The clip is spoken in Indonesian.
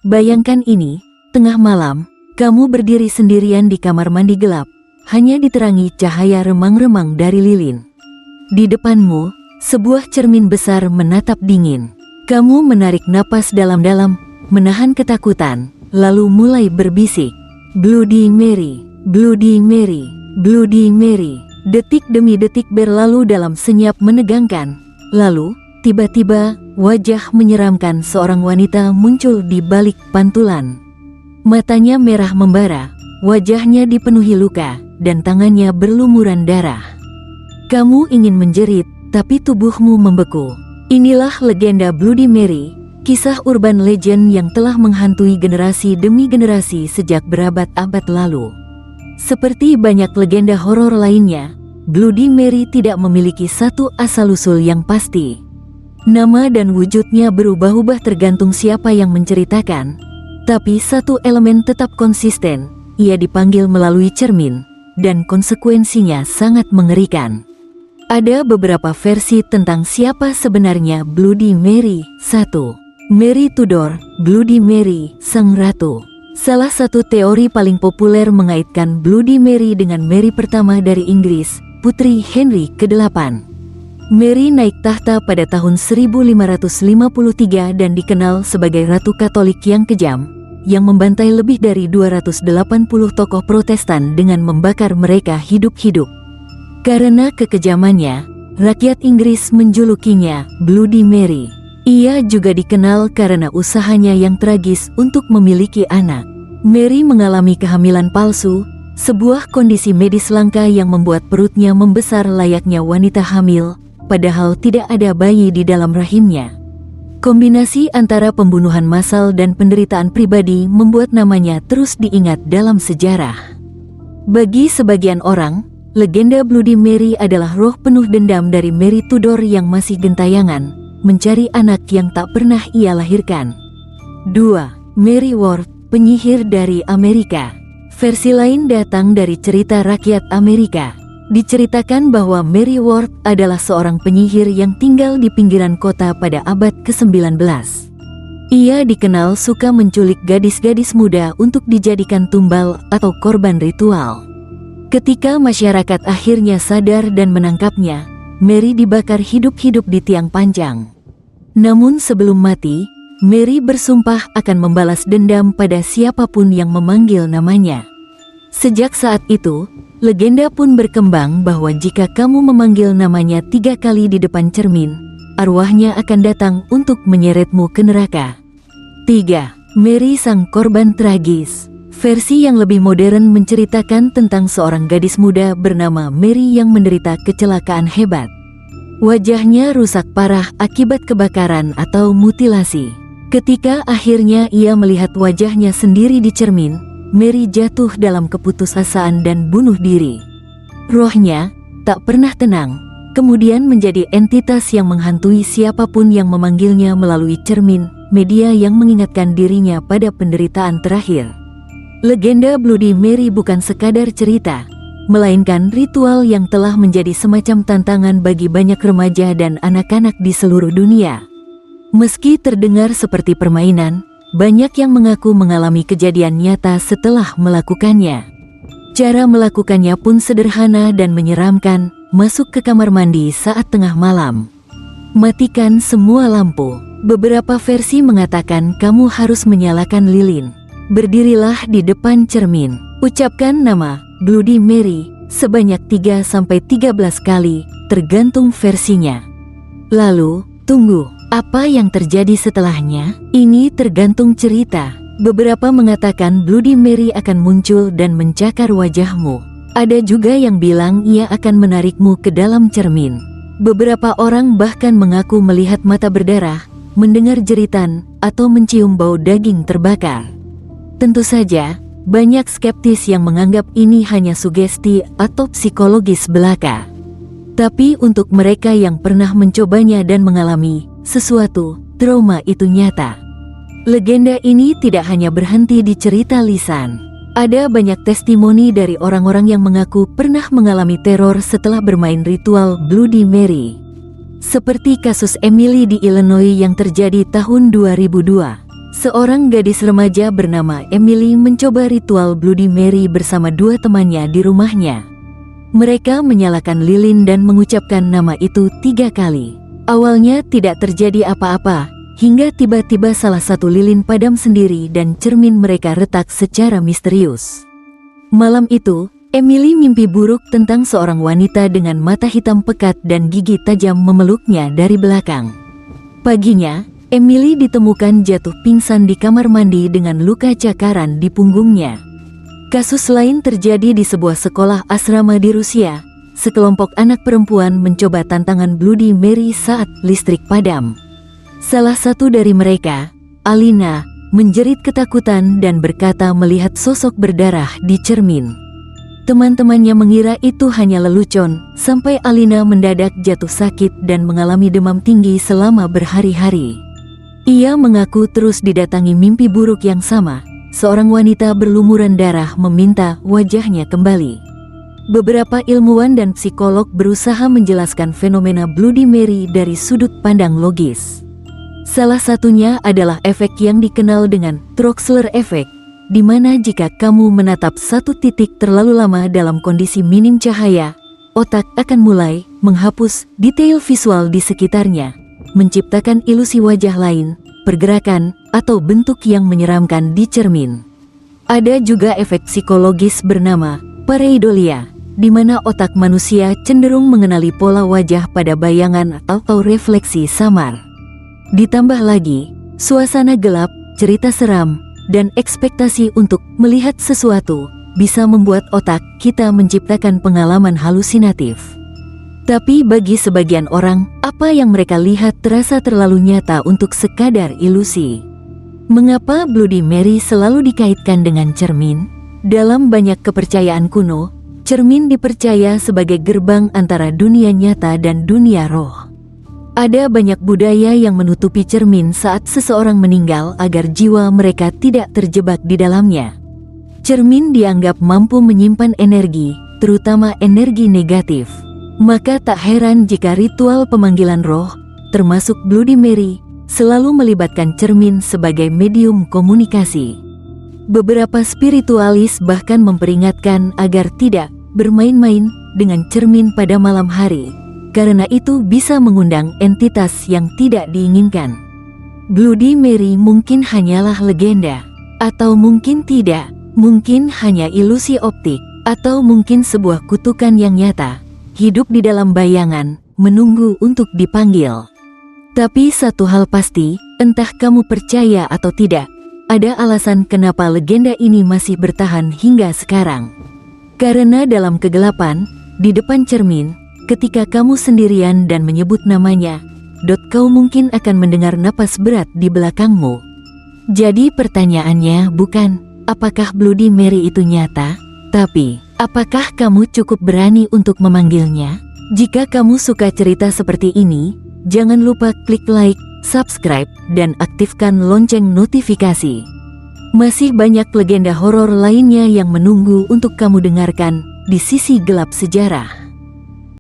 Bayangkan ini, tengah malam, kamu berdiri sendirian di kamar mandi gelap, hanya diterangi cahaya remang-remang dari lilin. Di depanmu, sebuah cermin besar menatap dingin. Kamu menarik napas dalam-dalam, menahan ketakutan, lalu mulai berbisik. Bloody Mary, Bloody Mary, Bloody Mary. Detik demi detik berlalu dalam senyap menegangkan. Lalu, tiba-tiba, wajah menyeramkan seorang wanita muncul di balik pantulan. Matanya merah membara, wajahnya dipenuhi luka, dan tangannya berlumuran darah. Kamu ingin menjerit, tapi tubuhmu membeku. Inilah legenda Bloody Mary, kisah urban legend yang telah menghantui generasi demi generasi sejak berabad-abad lalu. Seperti banyak legenda horor lainnya, Bloody Mary tidak memiliki satu asal-usul yang pasti. Nama dan wujudnya berubah-ubah tergantung siapa yang menceritakan, tapi satu elemen tetap konsisten, ia dipanggil melalui cermin, dan konsekuensinya sangat mengerikan. Ada beberapa versi tentang siapa sebenarnya Bloody Mary. 1. Mary Tudor, Bloody Mary, Sang Ratu. Salah satu teori paling populer mengaitkan Bloody Mary dengan Mary pertama dari Inggris, Putri Henry ke-8. Mary naik tahta pada tahun 1553 dan dikenal sebagai Ratu Katolik yang kejam, yang membantai lebih dari 280 tokoh Protestan dengan membakar mereka hidup-hidup. Karena kekejamannya, rakyat Inggris menjulukinya Bloody Mary. Ia juga dikenal karena usahanya yang tragis untuk memiliki anak. Mary mengalami kehamilan palsu, sebuah kondisi medis langka yang membuat perutnya membesar layaknya wanita hamil, padahal tidak ada bayi di dalam rahimnya. Kombinasi antara pembunuhan massal dan penderitaan pribadi membuat namanya terus diingat dalam sejarah. Bagi sebagian orang, legenda Bloody Mary adalah roh penuh dendam dari Mary Tudor yang masih gentayangan mencari anak yang tak pernah ia lahirkan. 2. Mary Ward, penyihir dari Amerika. Versi lain datang dari cerita rakyat Amerika. Diceritakan bahwa Mary Ward adalah seorang penyihir yang tinggal di pinggiran kota pada abad ke-19. Ia dikenal suka menculik gadis-gadis muda untuk dijadikan tumbal atau korban ritual. Ketika masyarakat akhirnya sadar dan menangkapnya, Mary dibakar hidup-hidup di tiang panjang. Namun sebelum mati, Mary bersumpah akan membalas dendam pada siapapun yang memanggil namanya. Sejak saat itu, legenda pun berkembang bahwa jika kamu memanggil namanya 3 kali di depan cermin, arwahnya akan datang untuk menyeretmu ke neraka. 3. Mary Sang Korban Tragis. Versi yang lebih modern menceritakan tentang seorang gadis muda bernama Mary yang menderita kecelakaan hebat. Wajahnya rusak parah akibat kebakaran atau mutilasi. Ketika akhirnya ia melihat wajahnya sendiri di cermin, Mary jatuh dalam keputusasaan dan bunuh diri. Rohnya tak pernah tenang, kemudian menjadi entitas yang menghantui siapapun yang memanggilnya melalui cermin, media yang mengingatkan dirinya pada penderitaan terakhir. Legenda Bloody Mary bukan sekadar cerita, melainkan ritual yang telah menjadi semacam tantangan bagi banyak remaja dan anak-anak di seluruh dunia. Meski terdengar seperti permainan, banyak yang mengaku mengalami kejadian nyata setelah melakukannya. Cara melakukannya pun sederhana dan menyeramkan, masuk ke kamar mandi saat tengah malam. Matikan semua lampu. Beberapa versi mengatakan kamu harus menyalakan lilin. Berdirilah di depan cermin. Ucapkan nama Bloody Mary sebanyak 3-13 kali, tergantung versinya. Lalu, tunggu, apa yang terjadi setelahnya? Ini tergantung cerita. Beberapa mengatakan Bloody Mary akan muncul dan mencakar wajahmu. Ada juga yang bilang ia akan menarikmu ke dalam cermin. Beberapa orang bahkan mengaku melihat mata berdarah, mendengar jeritan, atau mencium bau daging terbakar. Tentu saja, banyak skeptis yang menganggap ini hanya sugesti atau psikologis belaka. Tapi untuk mereka yang pernah mencobanya dan mengalami sesuatu, trauma itu nyata. Legenda ini tidak hanya berhenti di cerita lisan. Ada banyak testimoni dari orang-orang yang mengaku pernah mengalami teror setelah bermain ritual Bloody Mary. Seperti kasus Emily di Illinois yang terjadi tahun 2002. Seorang gadis remaja bernama Emily mencoba ritual Bloody Mary bersama dua temannya di rumahnya. Mereka menyalakan lilin dan mengucapkan nama itu 3 kali. Awalnya tidak terjadi apa-apa, hingga tiba-tiba salah satu lilin padam sendiri dan cermin mereka retak secara misterius. Malam itu, Emily mimpi buruk tentang seorang wanita dengan mata hitam pekat dan gigi tajam memeluknya dari belakang. Paginya, Emily ditemukan jatuh pingsan di kamar mandi dengan luka cakaran di punggungnya. Kasus lain terjadi di sebuah sekolah asrama di Rusia. Sekelompok anak perempuan mencoba tantangan Bloody Mary saat listrik padam. Salah satu dari mereka, Alina, menjerit ketakutan dan berkata melihat sosok berdarah di cermin. Teman-temannya mengira itu hanya lelucon, sampai Alina mendadak jatuh sakit dan mengalami demam tinggi selama berhari-hari. Ia mengaku terus didatangi mimpi buruk yang sama. Seorang wanita berlumuran darah meminta wajahnya kembali. Beberapa ilmuwan dan psikolog berusaha menjelaskan fenomena Bloody Mary dari sudut pandang logis. Salah satunya adalah efek yang dikenal dengan Troxler Effect, di mana jika kamu menatap satu titik terlalu lama dalam kondisi minim cahaya, otak akan mulai menghapus detail visual di sekitarnya, menciptakan ilusi wajah lain, pergerakan, atau bentuk yang menyeramkan di cermin. Ada juga efek psikologis bernama pareidolia, di mana otak manusia cenderung mengenali pola wajah pada bayangan atau refleksi samar. Ditambah lagi, suasana gelap, cerita seram, dan ekspektasi untuk melihat sesuatu bisa membuat otak kita menciptakan pengalaman halusinatif. Tapi bagi sebagian orang, apa yang mereka lihat terasa terlalu nyata untuk sekadar ilusi. Mengapa Bloody Mary selalu dikaitkan dengan cermin? Dalam banyak kepercayaan kuno, cermin dipercaya sebagai gerbang antara dunia nyata dan dunia roh. Ada banyak budaya yang menutupi cermin saat seseorang meninggal agar jiwa mereka tidak terjebak di dalamnya. Cermin dianggap mampu menyimpan energi, terutama energi negatif. Maka tak heran jika ritual pemanggilan roh, termasuk Bloody Mary, selalu melibatkan cermin sebagai medium komunikasi. Beberapa spiritualis bahkan memperingatkan agar tidak bermain-main dengan cermin pada malam hari, karena itu bisa mengundang entitas yang tidak diinginkan. Bloody Mary mungkin hanyalah legenda, atau mungkin tidak, mungkin hanya ilusi optik, atau mungkin sebuah kutukan yang nyata, hidup di dalam bayangan, menunggu untuk dipanggil. Tapi satu hal pasti, entah kamu percaya atau tidak, ada alasan kenapa legenda ini masih bertahan hingga sekarang. Karena dalam kegelapan, di depan cermin, ketika kamu sendirian dan menyebut namanya, kau mungkin akan mendengar napas berat di belakangmu. Jadi pertanyaannya bukan, apakah Bloody Mary itu nyata? Tapi, apakah kamu cukup berani untuk memanggilnya? Jika kamu suka cerita seperti ini, jangan lupa klik like, subscribe, dan aktifkan lonceng notifikasi. Masih banyak legenda horor lainnya yang menunggu untuk kamu dengarkan di sisi gelap sejarah.